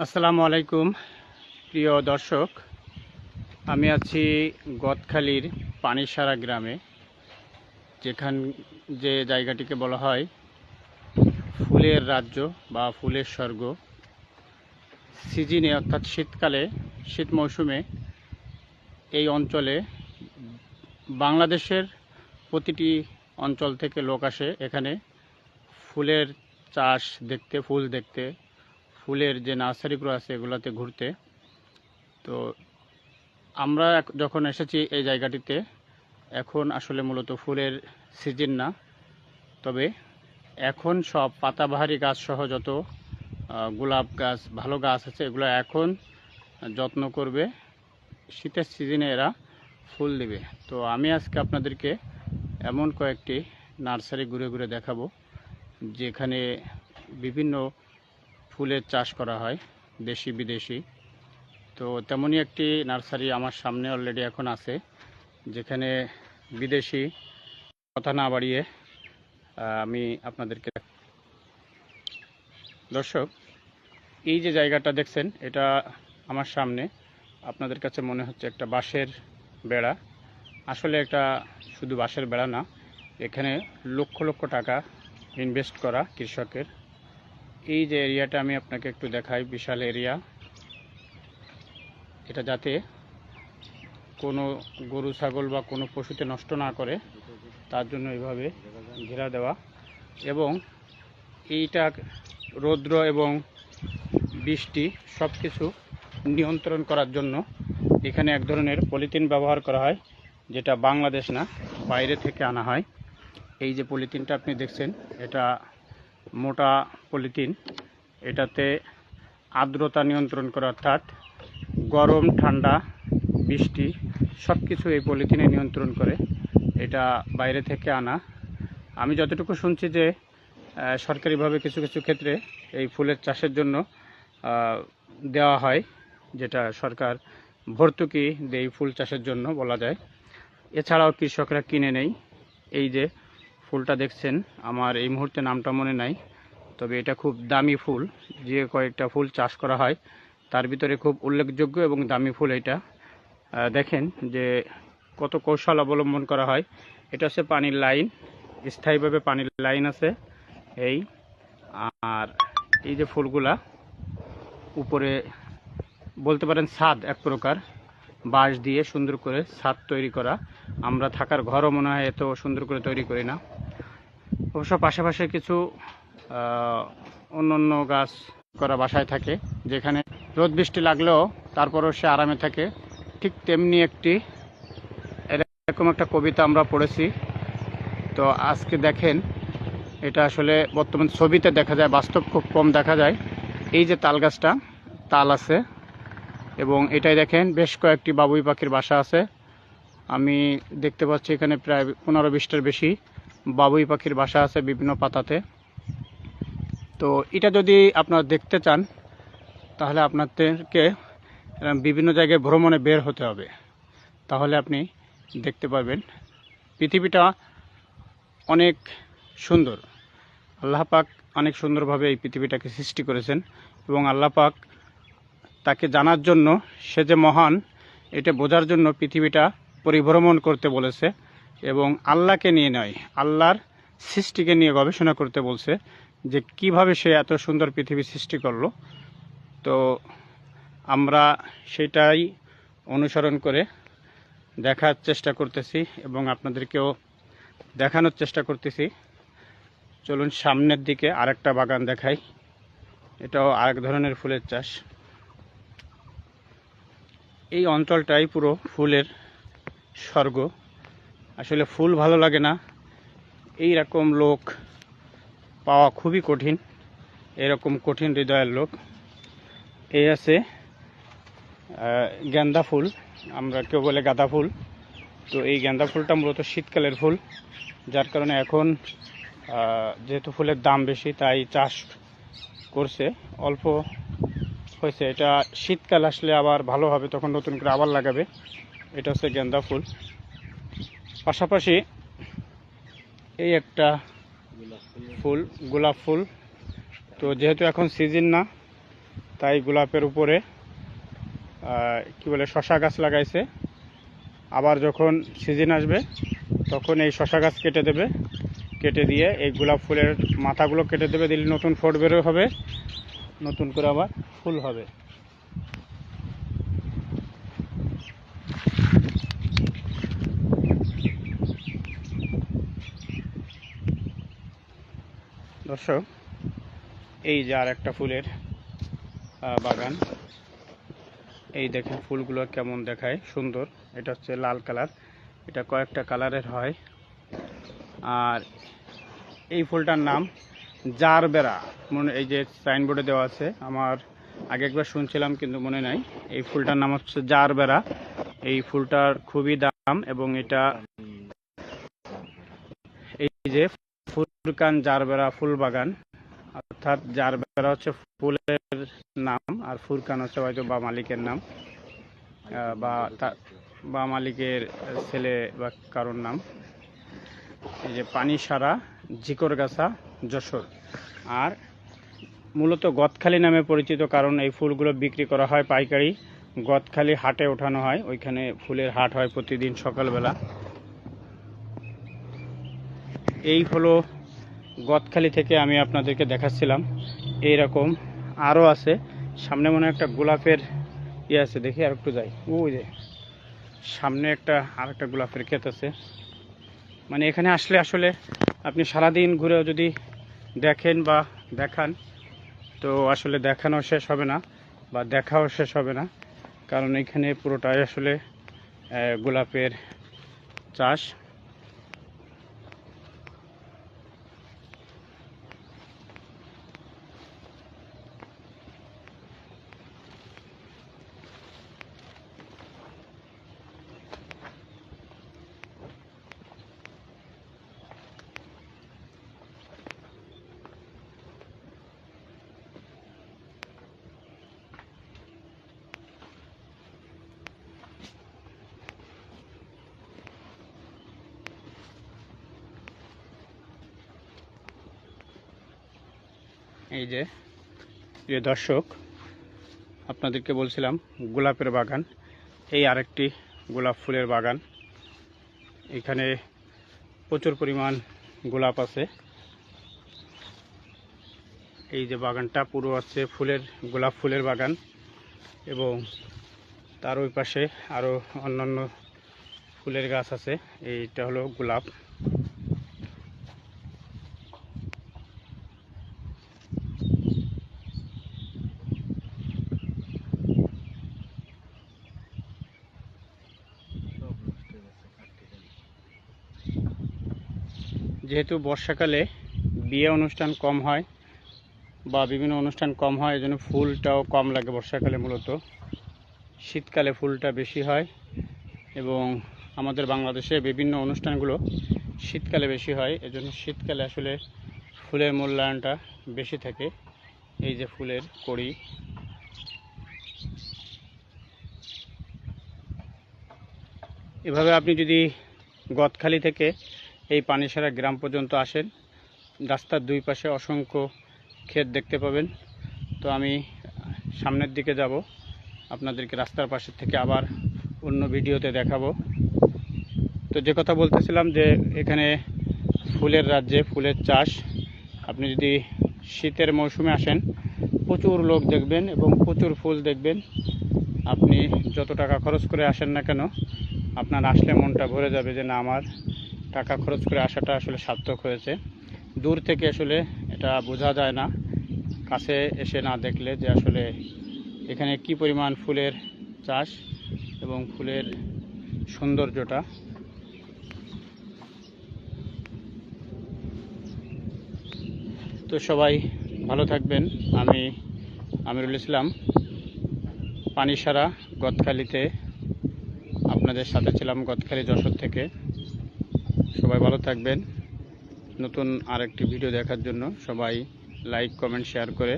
আসসালামু আলাইকুম প্রিয় দর্শক, আমি আছি গদখালির পানিসারা গ্রামে, যে জায়গাটিকে বলা হয় ফুলের রাজ্য বা ফুলের স্বর্গ। সিজনে অর্থাৎ শীতকালে, শীত মৌসুমে এই অঞ্চলে বাংলাদেশের প্রতিটি অঞ্চল থেকে লোক আসে এখানে ফুলের চাষ দেখতে, ফুল দেখতে, ফুলের যে নার্সারিগুলো আছে এগুলোতে ঘুরতে। তো আমরা যখন এসেছি এই জায়গাটিতে, এখন আসলে মূলত ফুলের সিজন না, তবে এখন সব পাতাবাহারি গাছ সহ যত গোলাপ গাছ, ভালো গাছ আছে, এগুলো এখন যত্ন করবে, শীতের সিজনে এরা ফুল দিবে। তো আমি আজকে আপনাদেরকে এমন কয়েকটি নার্সারি ঘুরে ঘুরে দেখাবো যেখানে বিভিন্ন ফুলের চাষ করা হয়, দেশি বিদেশি। তো তেমনই একটি নার্সারি আমার সামনে অলরেডি এখন আছে, যেখানে বিদেশি। কথা না বাড়িয়ে আমি আপনাদেরকে, দর্শক, এই যে জায়গাটা দেখছেন, এটা আমার সামনে, আপনাদের কাছে মনে হচ্ছে একটা বাঁশের বেড়া। আসলে এটা শুধু বাঁশের বেড়া না, এখানে লক্ষ লক্ষ টাকা ইনভেস্ট করা কৃষকের। এই যে এরিয়াটা আমি আপনাকে একটু দেখাই, বিশাল এরিয়া। এটা যাতে কোনো গরু ছাগল বা কোনো পশুতে নষ্ট না করে, তার জন্য এইভাবে ঘেরা দেওয়া। এবং এইটা রৌদ্র এবং বৃষ্টি সব কিছু নিয়ন্ত্রণ করার জন্য এখানে এক ধরনের পলিথিন ব্যবহার করা হয়, যেটা বাংলাদেশ না, বাইরে থেকে আনা হয়। এই যে পলিথিনটা আপনি দেখছেন, এটা মোটা পলিথিন। এটাতে আর্দ্রতা নিয়ন্ত্রণ করা, অর্থাৎ গরম, ঠান্ডা, বৃষ্টি সব কিছু এই পলিথিনে নিয়ন্ত্রণ করে। এটা বাইরে থেকে আনা। আমি যতটুকু শুনছি যে সরকারিভাবে কিছু কিছু ক্ষেত্রে এই ফুলের চাষের জন্য দেওয়া হয়, যেটা সরকার ভর্তুকি দেয় ফুল চাষের জন্য বলা যায়। এছাড়াও কৃষকরা কিনে নেয়। এই যে ফুলটা দেখছেন, আমার এই মুহূর্তে নামটা মনে নাই, তবে এটা খুব দামি ফুল। যে কয়েকটা ফুল চাষ করা হয় তার ভিতরে খুব উল্লেখযোগ্য এবং দামি ফুল এটা। দেখেন যে কত কৌশল অবলম্বন করা হয়। এটা হচ্ছে পানির লাইন, স্থায়ীভাবে পানির লাইন আছে এই। আর এই যে ফুলগুলা উপরে বলতে পারেন ছাদ, এক প্রকার বাঁশ দিয়ে সুন্দর করে ছাদ তৈরি করা। আমরা থাকার ঘরও মনে হয় এত সুন্দর করে তৈরি করি না। অবশ্য পাশাপাশি কিছু অন্য অন্য গাছ করা বাসায় থাকে, যেখানে রোদ বৃষ্টি লাগলেও তারপরও সে আরামে থাকে। ঠিক তেমনি এরকম একটা কবিতা আমরা পড়েছি। তো আজকে দেখেন, এটা আসলে বর্তমান ছবিতে দেখা যায়, বাস্তব খুব কম দেখা যায়। এই যে তাল গাছটা, তাল আছে, এবং এটাই দেখেন বেশ কয়েকটি বাবুই পাখির বাসা আছে। আমি দেখতে পাচ্ছি এখানে প্রায় 15-20টার বেশি বাবুই পাখির বাসা আছে বিভিন্ন পাতাতে। তো এটা যদি আপনারা দেখতে চান, তাহলে আপনাদেরকে বিভিন্ন জায়গায় ভ্রমণে বের হতে হবে, তাহলে আপনি দেখতে পারবেন। পৃথিবীটা অনেক সুন্দর। আল্লাহ পাক অনেক সুন্দরভাবে এই পৃথিবীটাকে সৃষ্টি করেছেন, এবং আল্লাহ পাক তাকে জানার জন্য, সে যে মহান, এটা বোঝার জন্য পৃথিবীটা পরিভ্রমণ করতে বলেছে, এবং আল্লাহকে নিয়ে নয়, আল্লাহর সৃষ্টিকে নিয়ে গবেষণা করতে বলছে, যে কিভাবে সে এত সুন্দর পৃথিবী সৃষ্টি করলো। তো আমরা সেটাই অনুসরণ করে দেখার চেষ্টা করতেছি এবং আপনাদেরকেও দেখানোর চেষ্টা করতেছি। চলুন সামনের দিকে আরেকটা বাগান দেখাই। এটাও আরেক ধরনের ফুলের চাষ। এই অঞ্চলটাই পুরো ফুলের স্বর্গ। আসলে ফুল ভালো লাগে না, এই রকম লোক পাওয়া খুবই কঠিন। এরকম কঠিন হৃদয়ের লোক। এই আছে গেন্দা ফুল, আমরা কেউ বলে গাঁদা ফুল। তো এই গেন্দা ফুলটা মূলত শীতকালের ফুল, যার কারণে এখন যেহেতু ফুলের দাম বেশি, তাই চাষ করছে। অল্প হয়েছে, এটা শীতকাল আসলে আবার ভালো হবে, তখন নতুন করে আবার লাগাবে। এটা হচ্ছে গেন্দা ফুল। পাশাপাশি এই একটা ফুল, গোলাপ ফুল। তো যেহেতু এখন সিজন না, তাই গোলাপের উপরে কি বলে শশা গাছ লাগাইছে। আবার যখন সিজন আসবে তখন এই শশা গাছ কেটে দেবে, কেটে দিয়ে এই গোলাপ ফুলের মাথাগুলো কেটে দেবে, দিলে নতুন ফোট বেরো হবে, নতুন করে আবার ফুল হবে। দর্শক, এই যে আর একটা ফুলের বাগান। এই দেখেন ফুলগুলো কেমন দেখায়, সুন্দর। এটা হচ্ছে লাল কালার, এটা কয়েকটা কালারের হয়। আর এই ফুলটার নাম জারবেরা, এই যে সাইনবোর্ডে দেওয়া আছে। আমার আগে একবার শুনছিলাম কিন্তু মনে নাই। এই ফুলটার নাম হচ্ছে জারবেরা। এই ফুলটার খুবই দাম, এবং এটা এই যে ফুরকান জারবেরা ফুল বাগান, অর্থাৎ জারবেরা হচ্ছে ফুলের নাম, আর ফুরকান হচ্ছে হয়তো বা মালিকের নাম, বা মালিকের ছেলে বা কারোর নাম। এই যে পানিসারা, জিকরগাছা, যশোর। আর মূলত গদখালি নামে পরিচিত, কারণ এই ফুলগুলো বিক্রি করা হয় পাইকারি। গদখালি হাটে ওঠানো হয়, ওইখানে ফুলের হাট হয় প্রতিদিন সকালবেলা। এই হলো গদখালি থেকে আমি আপনাদেরকে দেখাচ্ছিলাম। এইরকম আরও আছে, সামনে মনে একটা গোলাপের ইয়ে আছে, দেখি আর একটু যাই। ওই যে সামনে আর একটা গোলাপের ক্ষেত আছে। মানে এখানে আসলে আসলে আপনি সারাদিন ঘুরেও যদি দেখেন বা দেখান, তো আসলে দেখানো শেষ হবে না বা দেখাও শেষ হবে না, কারণ এখানে পুরোটাই আসলে গোলাপের চাষ। এই যে প্রিয় দর্শক, আপনাদেরকে বলছিলাম গোলাপের বাগান। এই আরেকটি গোলাপ ফুলের বাগান। এখানে প্রচুর পরিমাণ গোলাপ আছে। এই যে বাগানটা পুরো আছে গোলাপ ফুলের বাগান, এবং তার ওই পাশে আরও অন্যান্য ফুলের গাছ আছে। এইটা হলো গোলাপ। যেহেতু বর্ষাকালে বিয়ে অনুষ্ঠান কম হয় বা বিভিন্ন অনুষ্ঠান কম হয়, এজন্য ফুলটাও কম লাগে বর্ষাকালে। মূলত শীতকালে ফুলটা বেশি হয়, এবং আমাদের বাংলাদেশে বিভিন্ন অনুষ্ঠানগুলো শীতকালে বেশি হয়, এজন্য শীতকালে আসলে ফুলের মূল্যায়নটা বেশি থাকে। এই যে ফুলের কড়ি। এভাবে আপনি যদি গদখালি থেকে এই পানিসারা গ্রাম পর্যন্ত আসেন, রাস্তার দুই পাশে অসংখ্য ক্ষেত দেখতে পাবেন। তো আমি সামনের দিকে যাব, আপনাদেরকে রাস্তার পাশে থেকে আবার অন্য ভিডিওতে দেখাবো। তো যে কথা বলতেছিলাম, যে এখানে ফুলের রাজ্যে ফুলের চাষ। আপনি যদি শীতের মৌসুমে আসেন, প্রচুর লোক দেখবেন এবং প্রচুর ফুল দেখবেন। আপনি যত টাকা খরচ করে আসেন না কেন, আপনার আসলে মনটা ভরে যাবে যে না, আমার টাকা খরচ করে আসাটা আসলে সার্থক হয়েছে। দূর থেকে আসলে এটা বোঝা যায় না, কাছে এসে না দেখলে, যে আসলে এখানে কি পরিমাণ ফুলের চাষ এবং ফুলের সৌন্দর্যটা। তো সবাই ভালো থাকবেন। আমি আমিরুল ইসলাম, পানিসারা গদখালিতে আপনাদের সাথে ছিলাম, গদখালি যশোর থেকে। সবাই ভালো থাকবেন। নতুন আরেকটি ভিডিও দেখার জন্য সবাই লাইক, কমেন্ট, শেয়ার করে